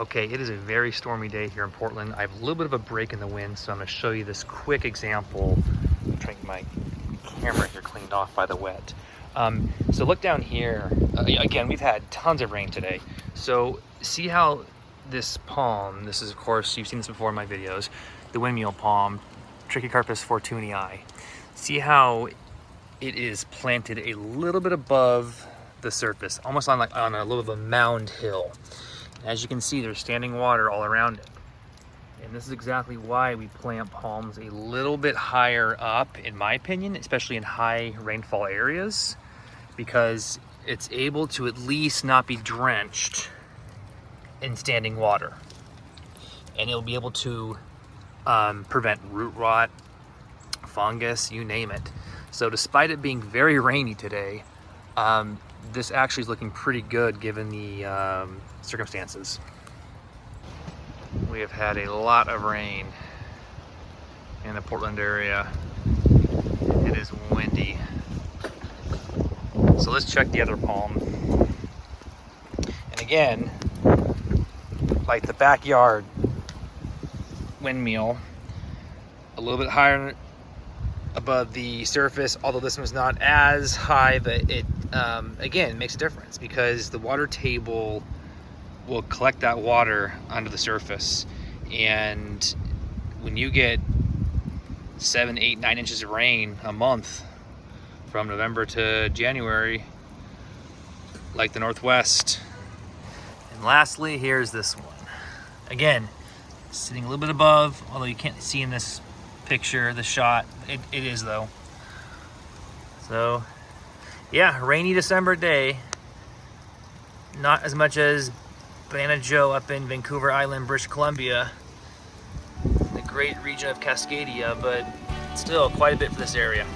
Okay, it is a very stormy day here in Portland. I have a little bit of a break in the wind, so I'm going to show you this quick example. I'm trying to get my camera here cleaned off by the wet. So look down here. Again, we've had tons of rain today. So see how this palm, this is of course, you've seen this before in my videos, the windmill palm, Trichycarpus fortunei. See how it is planted a little bit above the surface, almost on a little bit of a mound hill. As you can see, there's standing water all around it. And this is exactly why we plant palms a little bit higher up, in my opinion, especially in high rainfall areas, because it's able to at least not be drenched in standing water. And it'll be able to prevent root rot, fungus, you name it. So despite it being very rainy today, this actually is looking pretty good given the circumstances. We have had a lot of rain in the Portland area. It is windy. So let's check the other palm. And again, like the backyard windmill, a little bit higher above the surface, although this one's not as high, but it again makes a difference because the water table will collect that water under the surface. And when you get 7, 8, 9 inches of rain a month from November to January, like the Northwest. And lastly, here's this one. Again, sitting a little bit above, although you can't see in this picture, the shot, it is though. So yeah, rainy December day. Not as much as Banana Joe up in Vancouver Island, British Columbia, the great region of Cascadia, but still quite a bit for this area.